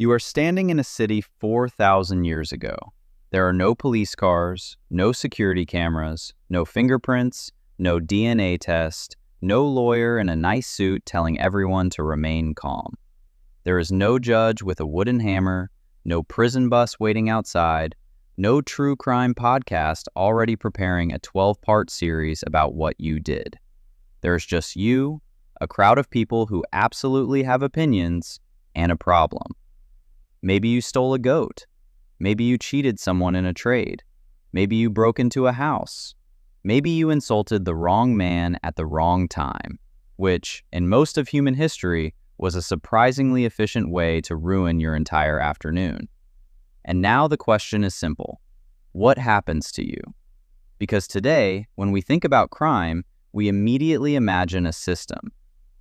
You are standing in a city 4,000 years ago. There are no police cars, no security cameras, no fingerprints, no DNA test, no lawyer in a nice suit telling everyone to remain calm. There is no judge with a wooden hammer, no prison bus waiting outside, no true crime podcast already preparing a 12-part series about what you did. There's just you, a crowd of people who absolutely have opinions, and a problem. Maybe you stole a goat. Maybe you cheated someone in a trade. Maybe you broke into a house. Maybe you insulted the wrong man at the wrong time, which, in most of human history, was a surprisingly efficient way to ruin your entire afternoon. And now the question is simple. What happens to you? Because today, when we think about crime, we immediately imagine a system.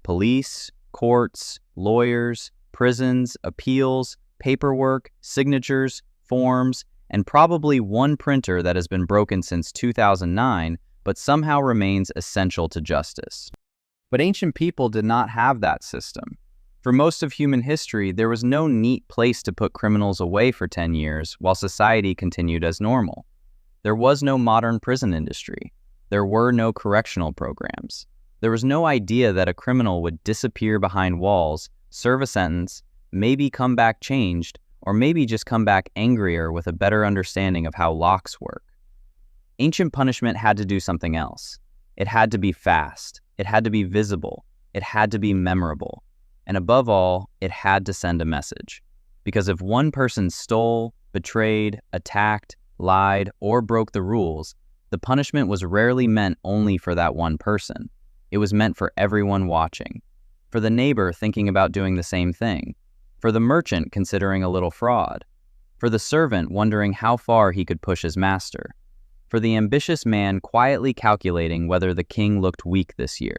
Police, courts, lawyers, prisons, appeals, paperwork, signatures, forms, and probably one printer that has been broken since 2009, but somehow remains essential to justice. But ancient people did not have that system. For most of human history, there was no neat place to put criminals away for 10 years while society continued as normal. There was no modern prison industry. There were no correctional programs. There was no idea that a criminal would disappear behind walls, serve a sentence, maybe come back changed, or maybe just come back angrier with a better understanding of how locks work. Ancient punishment had to do something else. It had to be fast. It had to be visible. It had to be memorable. And above all, it had to send a message. Because if one person stole, betrayed, attacked, lied, or broke the rules, the punishment was rarely meant only for that one person. It was meant for everyone watching. For the neighbor thinking about doing the same thing. For the merchant considering a little fraud. For the servant wondering how far he could push his master. For the ambitious man quietly calculating whether the king looked weak this year.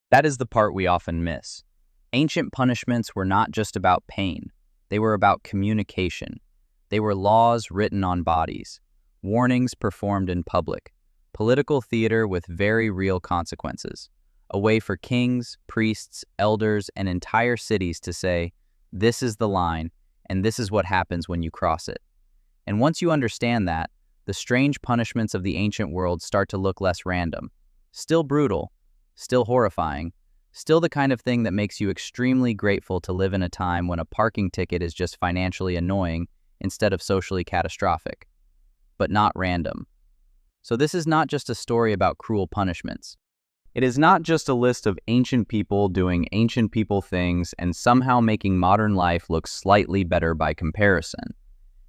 That is the part we often miss. Ancient punishments were not just about pain. They were about communication. They were laws written on bodies, warnings performed in public, political theater with very real consequences, a way for kings, priests, elders, and entire cities to say, this is the line, and this is what happens when you cross it. And once you understand that, the strange punishments of the ancient world start to look less random. Still brutal, still horrifying, still the kind of thing that makes you extremely grateful to live in a time when a parking ticket is just financially annoying instead of socially catastrophic. But not random. So this is not just a story about cruel punishments. It is not just a list of ancient people doing ancient people things and somehow making modern life look slightly better by comparison.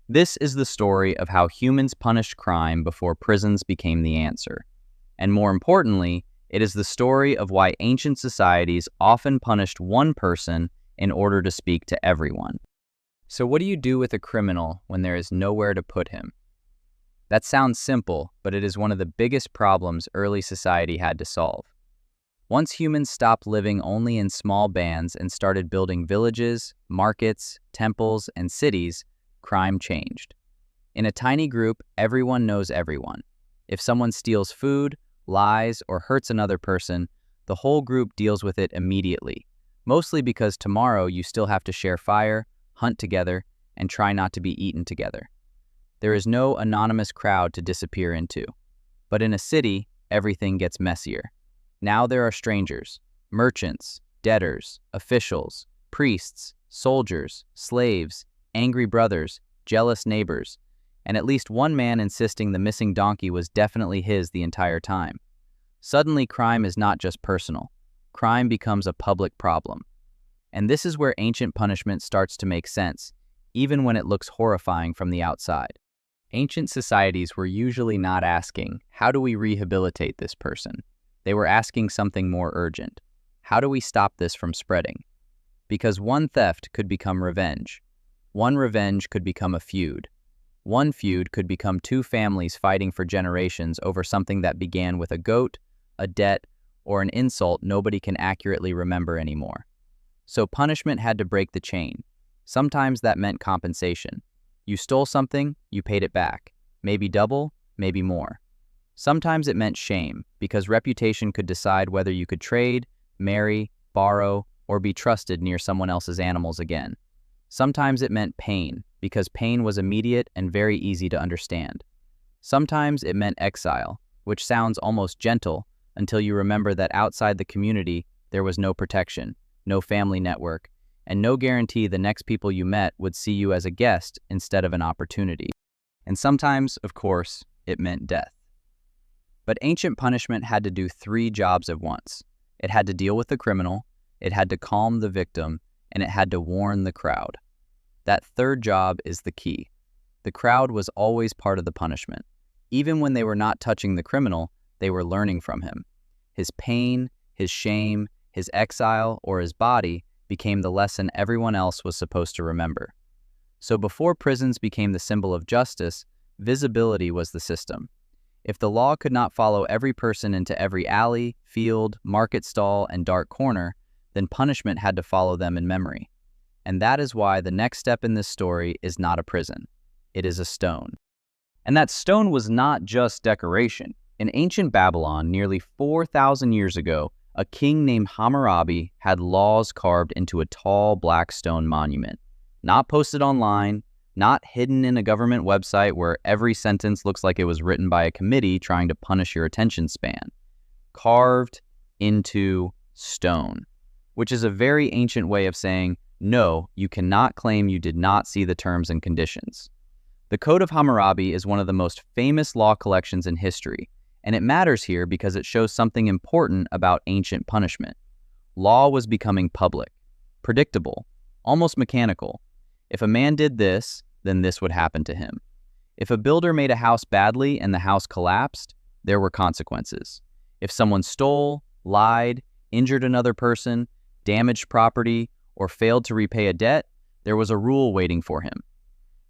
This is the story of how humans punished crime before prisons became the answer. And more importantly, it is the story of why ancient societies often punished one person in order to speak to everyone. So what do you do with a criminal when there is nowhere to put him? That sounds simple, but it is one of the biggest problems early society had to solve. Once humans stopped living only in small bands and started building villages, markets, temples, and cities, crime changed. In a tiny group, everyone knows everyone. If someone steals food, lies, or hurts another person, the whole group deals with it immediately, mostly because tomorrow you still have to share fire, hunt together, and try not to be eaten together. There is no anonymous crowd to disappear into. But in a city, everything gets messier. Now there are strangers, merchants, debtors, officials, priests, soldiers, slaves, angry brothers, jealous neighbors, and at least one man insisting the missing donkey was definitely his the entire time. Suddenly, crime is not just personal. Crime becomes a public problem. And this is where ancient punishment starts to make sense, even when it looks horrifying from the outside. Ancient societies were usually not asking, how do we rehabilitate this person? They were asking something more urgent. How do we stop this from spreading? Because one theft could become revenge. One revenge could become a feud. One feud could become two families fighting for generations over something that began with a goat, a debt, or an insult nobody can accurately remember anymore. So punishment had to break the chain. Sometimes that meant compensation. You stole something, you paid it back. Maybe double, maybe more. Sometimes it meant shame, because reputation could decide whether you could trade, marry, borrow, or be trusted near someone else's animals again. Sometimes it meant pain, because pain was immediate and very easy to understand. Sometimes it meant exile, which sounds almost gentle until you remember that outside the community there was no protection, no family network, and no guarantee the next people you met would see you as a guest instead of an opportunity. And sometimes, of course, it meant death. But ancient punishment had to do 3 jobs at once. It had to deal with the criminal, it had to calm the victim, and it had to warn the crowd. That 3rd job is the key. The crowd was always part of the punishment. Even when they were not touching the criminal, they were learning from him. His pain, his shame, his exile, or his body became the lesson everyone else was supposed to remember. So before prisons became the symbol of justice, visibility was the system. If the law could not follow every person into every alley, field, market stall, and dark corner, then punishment had to follow them in memory. And that is why the next step in this story is not a prison. It is a stone. And that stone was not just decoration. In ancient Babylon, nearly 4,000 years ago, a king named Hammurabi had laws carved into a tall black stone monument. Not posted online, not hidden in a government website where every sentence looks like it was written by a committee trying to punish your attention span. Carved into stone, which is a very ancient way of saying, no, you cannot claim you did not see the terms and conditions. The Code of Hammurabi is one of the most famous law collections in history, and it matters here because it shows something important about ancient punishment. Law was becoming public, predictable, almost mechanical. If a man did this, then this would happen to him. If a builder made a house badly and the house collapsed, there were consequences. If someone stole, lied, injured another person, damaged property, or failed to repay a debt, there was a rule waiting for him.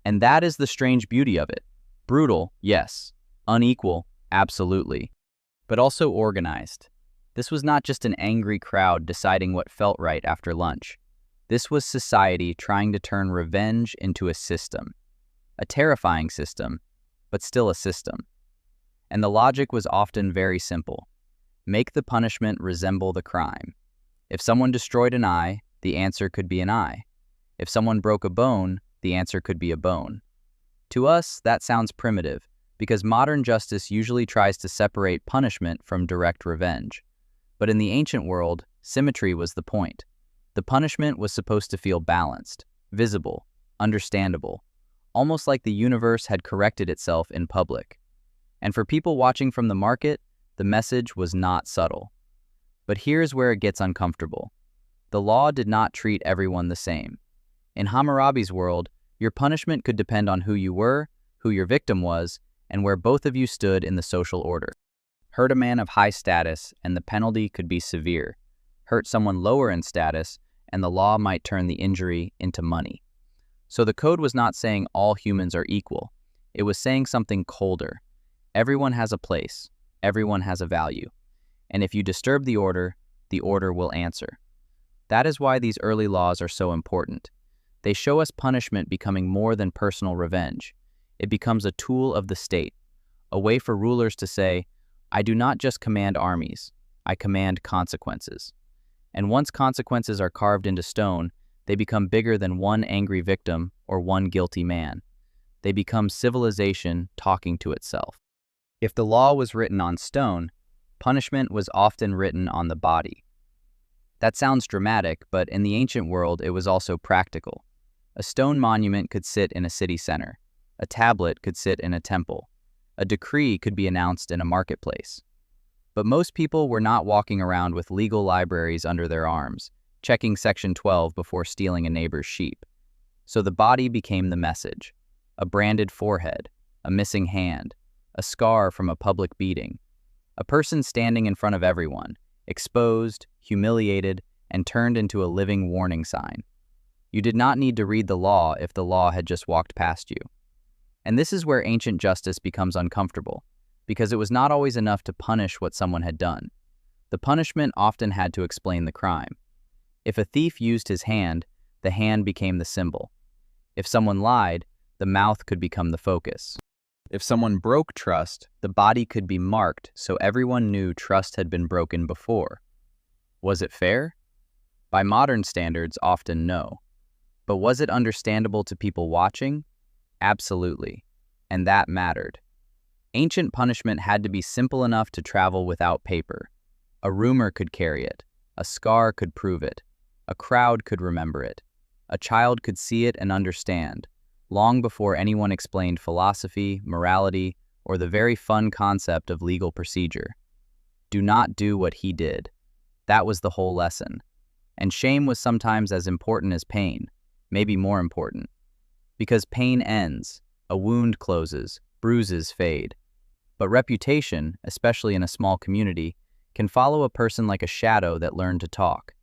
And that is the strange beauty of it. Brutal, yes. Unequal, absolutely. But also organized. This was not just an angry crowd deciding what felt right after lunch. This was society trying to turn revenge into a system. A terrifying system, but still a system. And the logic was often very simple. Make the punishment resemble the crime. If someone destroyed an eye, the answer could be an eye. If someone broke a bone, the answer could be a bone. To us, that sounds primitive, because modern justice usually tries to separate punishment from direct revenge. But in the ancient world, symmetry was the point. The punishment was supposed to feel balanced, visible, understandable, almost like the universe had corrected itself in public. And for people watching from the market, the message was not subtle. But here's where it gets uncomfortable. The law did not treat everyone the same. In Hammurabi's world, your punishment could depend on who you were, who your victim was, and where both of you stood in the social order. Hurt a man of high status, and the penalty could be severe. Hurt someone lower in status, and the law might turn the injury into money. So the code was not saying all humans are equal. It was saying something colder. Everyone has a place. Everyone has a value. And if you disturb the order will answer. That is why these early laws are so important. They show us punishment becoming more than personal revenge. It becomes a tool of the state, a way for rulers to say, I do not just command armies, I command consequences. And once consequences are carved into stone, they become bigger than one angry victim or one guilty man. They become civilization talking to itself. If the law was written on stone, punishment was often written on the body. That sounds dramatic, but in the ancient world, it was also practical. A stone monument could sit in a city center. A tablet could sit in a temple. A decree could be announced in a marketplace. But most people were not walking around with legal libraries under their arms, checking Section 12 before stealing a neighbor's sheep. So the body became the message. A branded forehead, a missing hand, a scar from a public beating. A person standing in front of everyone, exposed, humiliated, and turned into a living warning sign. You did not need to read the law if the law had just walked past you. And this is where ancient justice becomes uncomfortable, because it was not always enough to punish what someone had done. The punishment often had to explain the crime. If a thief used his hand, the hand became the symbol. If someone lied, the mouth could become the focus. If someone broke trust, the body could be marked so everyone knew trust had been broken before. Was it fair? By modern standards, often no. But was it understandable to people watching? Absolutely. And that mattered. Ancient punishment had to be simple enough to travel without paper. A rumor could carry it. A scar could prove it. A crowd could remember it. A child could see it and understand, long before anyone explained philosophy, morality, or the very fun concept of legal procedure. Do not do what he did. That was the whole lesson. And shame was sometimes as important as pain, maybe more important. Because pain ends, a wound closes, bruises fade. But reputation, especially in a small community, can follow a person like a shadow that learned to talk.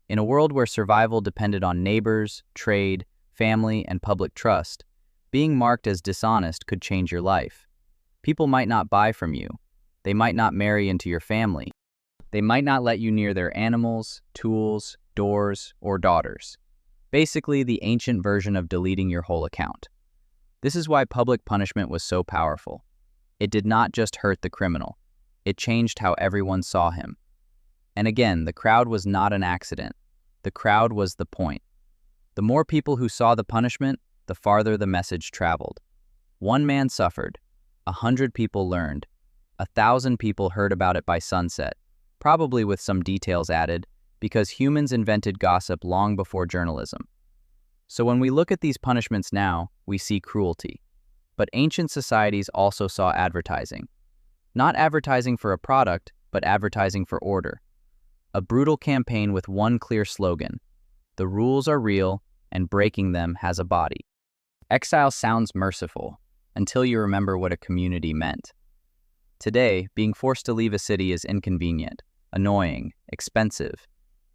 In a world where survival depended on neighbors, trade, family, and public trust, being marked as dishonest could change your life. People might not buy from you. They might not marry into your family. They might not let you near their animals, tools, doors, or daughters. Basically, the ancient version of deleting your whole account. This is why public punishment was so powerful. It did not just hurt the criminal. It changed how everyone saw him. And again, the crowd was not an accident. The crowd was the point. The more people who saw the punishment, the farther the message traveled. One man suffered. 100 people learned. 1,000 people heard about it by sunset, probably with some details added, because humans invented gossip long before journalism. So when we look at these punishments now, we see cruelty. But ancient societies also saw advertising. Not advertising for a product, but advertising for order. A brutal campaign with one clear slogan: the rules are real, and breaking them has a body. Exile sounds merciful, until you remember what a community meant. Today, being forced to leave a city is inconvenient, annoying, expensive.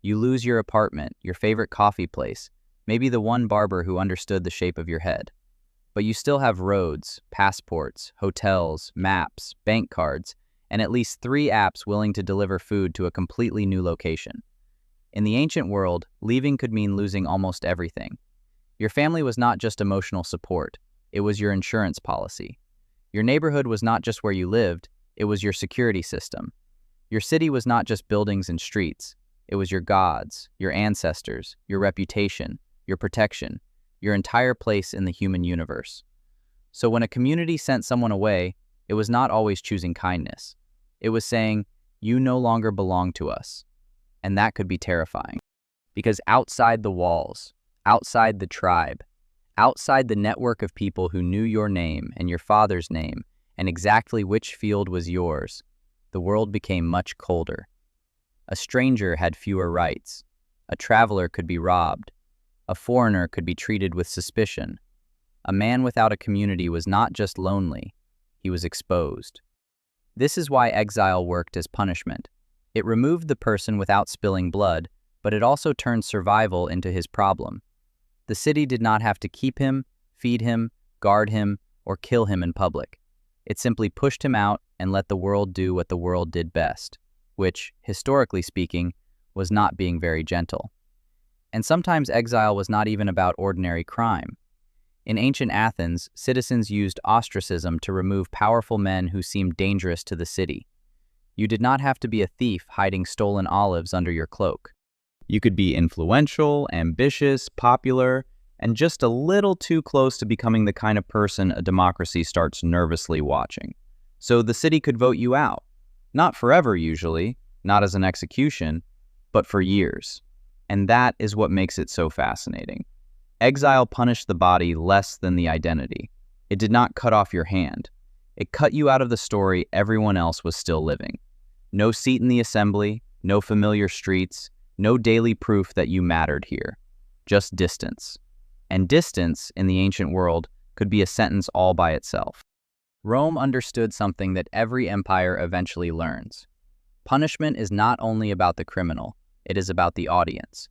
You lose your apartment, your favorite coffee place, maybe the one barber who understood the shape of your head. But you still have roads, passports, hotels, maps, bank cards, and at least 3 apps willing to deliver food to a completely new location. In the ancient world, leaving could mean losing almost everything. Your family was not just emotional support, it was your insurance policy. Your neighborhood was not just where you lived, it was your security system. Your city was not just buildings and streets, it was your gods, your ancestors, your reputation, your protection, your entire place in the human universe. So when a community sent someone away, it was not always choosing kindness. It was saying, you no longer belong to us. And that could be terrifying. Because outside the walls, outside the tribe, outside the network of people who knew your name and your father's name and exactly which field was yours, the world became much colder. A stranger had fewer rights. A traveler could be robbed. A foreigner could be treated with suspicion. A man without a community was not just lonely, he was exposed. This is why exile worked as punishment. It removed the person without spilling blood, but it also turned survival into his problem. The city did not have to keep him, feed him, guard him, or kill him in public. It simply pushed him out and let the world do what the world did best, which, historically speaking, was not being very gentle. And sometimes exile was not even about ordinary crime. In ancient Athens, citizens used ostracism to remove powerful men who seemed dangerous to the city. You did not have to be a thief hiding stolen olives under your cloak. You could be influential, ambitious, popular, and just a little too close to becoming the kind of person a democracy starts nervously watching. So the city could vote you out. Not forever, usually, not as an execution, but for years. And that is what makes it so fascinating. Exile punished the body less than the identity. It did not cut off your hand. It cut you out of the story everyone else was still living. No seat in the assembly, no familiar streets, no daily proof that you mattered here. Just distance. And distance, in the ancient world, could be a sentence all by itself. Rome understood something that every empire eventually learns. Punishment is not only about the criminal, it is about the audience.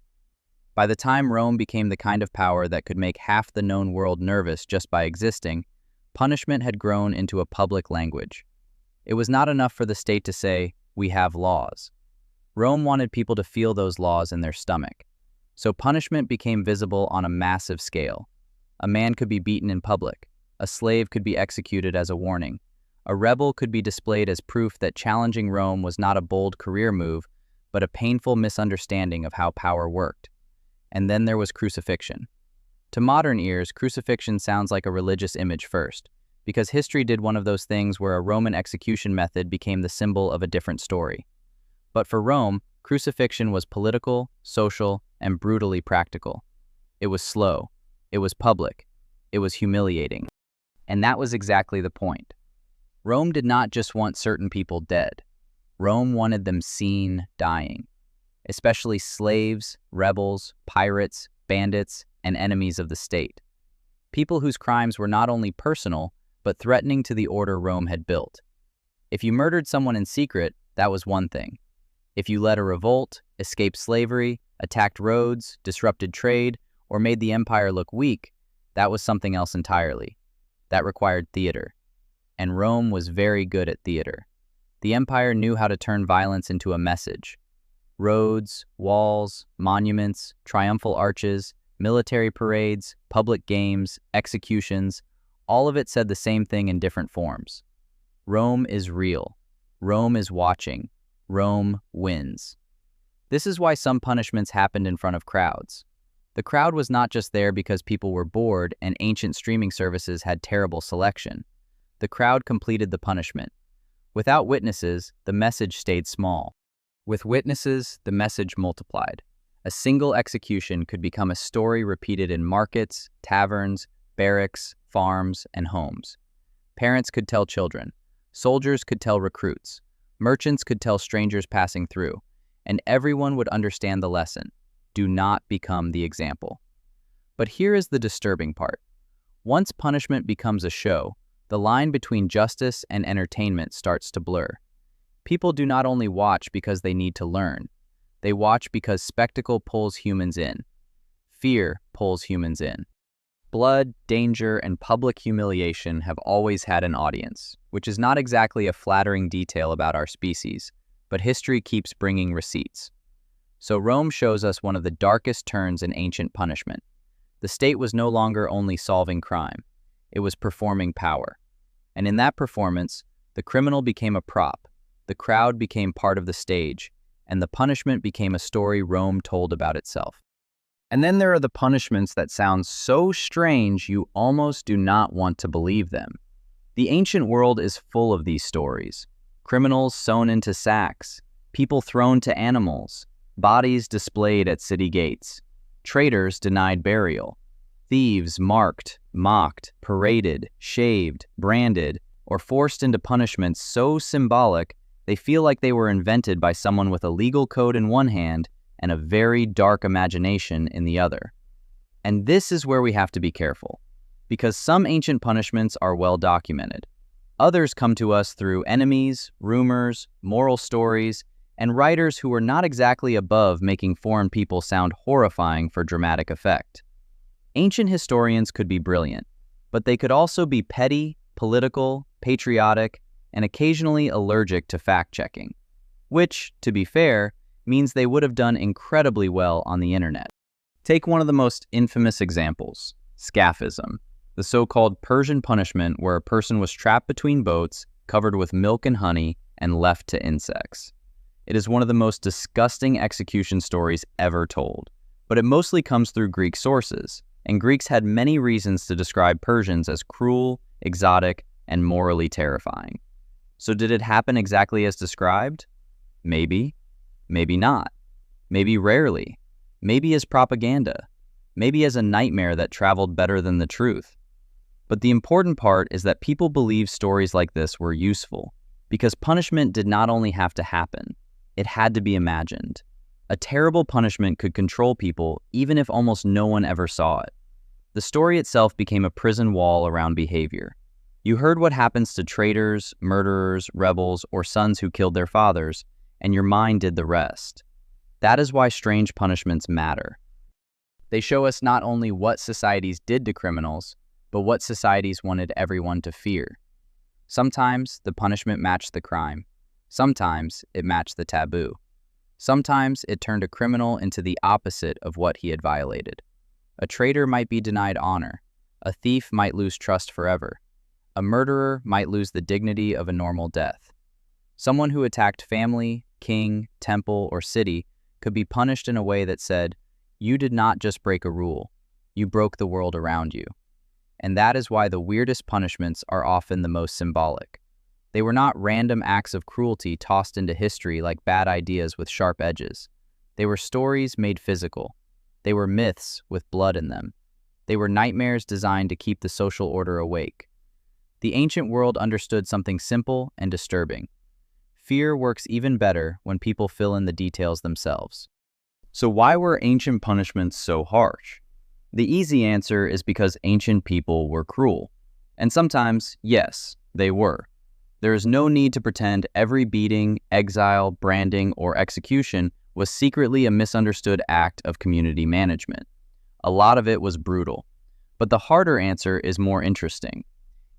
By the time Rome became the kind of power that could make half the known world nervous just by existing, punishment had grown into a public language. It was not enough for the state to say, "We have laws." Rome wanted people to feel those laws in their stomach. So punishment became visible on a massive scale. A man could be beaten in public. A slave could be executed as a warning. A rebel could be displayed as proof that challenging Rome was not a bold career move, but a painful misunderstanding of how power worked. And then there was crucifixion. To modern ears, crucifixion sounds like a religious image first, because history did one of those things where a Roman execution method became the symbol of a different story. But for Rome, crucifixion was political, social, and brutally practical. It was slow. It was public. It was humiliating. And that was exactly the point. Rome did not just want certain people dead. Rome wanted them seen dying, especially slaves, rebels, pirates, bandits, and enemies of the state. People whose crimes were not only personal, but threatening to the order Rome had built. If you murdered someone in secret, that was one thing. If you led a revolt, escaped slavery, attacked roads, disrupted trade, or made the empire look weak, that was something else entirely. That required theater. And Rome was very good at theater. The empire knew how to turn violence into a message. Roads, walls, monuments, triumphal arches, military parades, public games, executions, all of it said the same thing in different forms. Rome is real. Rome is watching. Rome wins. This is why some punishments happened in front of crowds. The crowd was not just there because people were bored and ancient streaming services had terrible selection. The crowd completed the punishment. Without witnesses, the message stayed small. With witnesses, the message multiplied. A single execution could become a story repeated in markets, taverns, barracks, farms, and homes. Parents could tell children. Soldiers could tell recruits. Merchants could tell strangers passing through. And everyone would understand the lesson. Do not become the example. But here is the disturbing part. Once punishment becomes a show, the line between justice and entertainment starts to blur. People do not only watch because they need to learn. They watch because spectacle pulls humans in. Fear pulls humans in. Blood, danger, and public humiliation have always had an audience, which is not exactly a flattering detail about our species, but history keeps bringing receipts. So Rome shows us one of the darkest turns in ancient punishment. The state was no longer only solving crime. It was performing power. And in that performance, the criminal became a prop, the crowd became part of the stage, and the punishment became a story Rome told about itself. And then there are the punishments that sound so strange you almost do not want to believe them. The ancient world is full of these stories. Criminals sewn into sacks, people thrown to animals, bodies displayed at city gates, traitors denied burial, thieves marked, mocked, paraded, shaved, branded, or forced into punishments so symbolic they feel like they were invented by someone with a legal code in one hand and a very dark imagination in the other. And this is where we have to be careful, because some ancient punishments are well documented. Others come to us through enemies, rumors, moral stories, and writers who were not exactly above making foreign people sound horrifying for dramatic effect. Ancient historians could be brilliant, but they could also be petty, political, patriotic, and occasionally allergic to fact-checking, which, to be fair, means they would have done incredibly well on the internet. Take one of the most infamous examples, scaphism, the so-called Persian punishment where a person was trapped between boats, covered with milk and honey, and left to insects. It is one of the most disgusting execution stories ever told, but it mostly comes through Greek sources, and Greeks had many reasons to describe Persians as cruel, exotic, and morally terrifying. So did it happen exactly as described? Maybe. Maybe not. Maybe rarely. Maybe as propaganda. Maybe as a nightmare that traveled better than the truth. But the important part is that people believe stories like this were useful, because punishment did not only have to happen, it had to be imagined. A terrible punishment could control people even if almost no one ever saw it. The story itself became a prison wall around behavior. You heard what happens to traitors, murderers, rebels, or sons who killed their fathers, and your mind did the rest. That is why strange punishments matter. They show us not only what societies did to criminals, but what societies wanted everyone to fear. Sometimes the punishment matched the crime. Sometimes it matched the taboo. Sometimes it turned a criminal into the opposite of what he had violated. A traitor might be denied honor. A thief might lose trust forever. A murderer might lose the dignity of a normal death. Someone who attacked family, king, temple, or city could be punished in a way that said, "You did not just break a rule. you broke the world around you. And that is why the weirdest punishments are often the most symbolic. They were not random acts of cruelty tossed into history like bad ideas with sharp edges. They were stories made physical. They were myths with blood in them. They were nightmares designed to keep the social order awake. The ancient world understood something simple and disturbing. Fear works even better when people fill in the details themselves. So why were ancient punishments so harsh? The easy answer is because ancient people were cruel. And sometimes, yes, they were. There is no need to pretend every beating, exile, branding, or execution was secretly a misunderstood act of community management. A lot of it was brutal. But the harder answer is more interesting.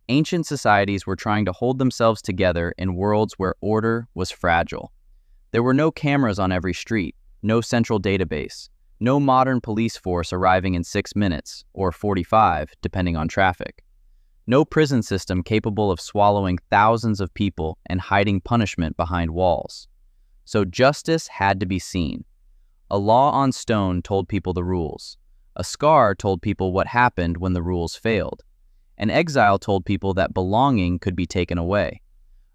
Ancient societies were trying to hold themselves together in worlds where order was fragile. There were no cameras on every street, no central database, no modern police force arriving in 6 minutes, or 45, depending on traffic. No prison system capable of swallowing thousands of people and hiding punishment behind walls. So justice had to be seen. A law on stone told people the rules. A scar told people what happened when the rules failed. An exile told people that belonging could be taken away.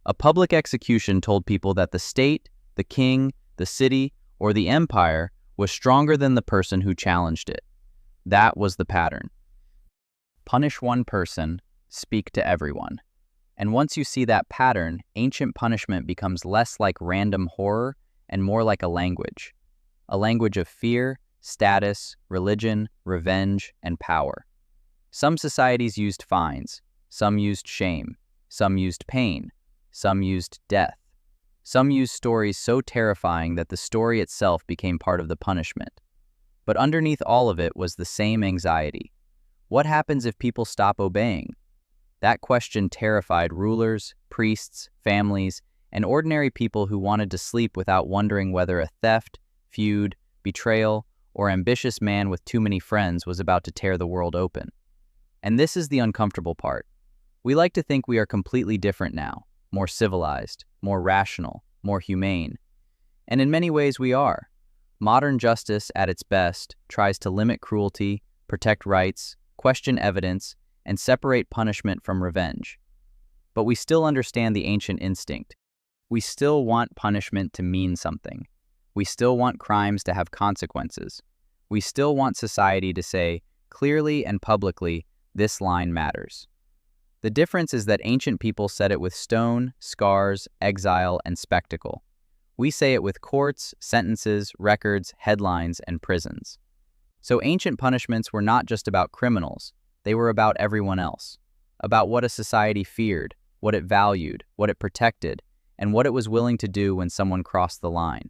A public execution told people that the state, the king, the city, or the empire was stronger than the person who challenged it. That was the pattern. Punish one person, speak to everyone. And once you see that pattern, ancient punishment becomes less like random horror and more like a language of fear, status, religion, revenge, and power. Some societies used fines, some used shame, some used pain, some used death. Some used stories so terrifying that the story itself became part of the punishment. But underneath all of it was the same anxiety. What happens if people stop obeying? That question terrified rulers, priests, families, and ordinary people who wanted to sleep without wondering whether a theft, feud, betrayal, or ambitious man with too many friends was about to tear the world open. And this is the uncomfortable part. We like to think we are completely different now, more civilized, more rational, more humane. And in many ways we are. Modern justice, at its best, tries to limit cruelty, protect rights, question evidence, and separate punishment from revenge. But we still understand the ancient instinct. We still want punishment to mean something. We still want crimes to have consequences. We still want society to say, clearly and publicly, this line matters. The difference is that ancient people said it with stone, scars, exile, and spectacle. We say it with courts, sentences, records, headlines, and prisons. So ancient punishments were not just about criminals. They were about everyone else, about what a society feared, what it valued, what it protected, and what it was willing to do when someone crossed the line.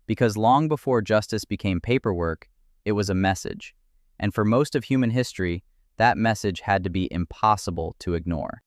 Because long before justice became paperwork, it was a message. And for most of human history, that message had to be impossible to ignore.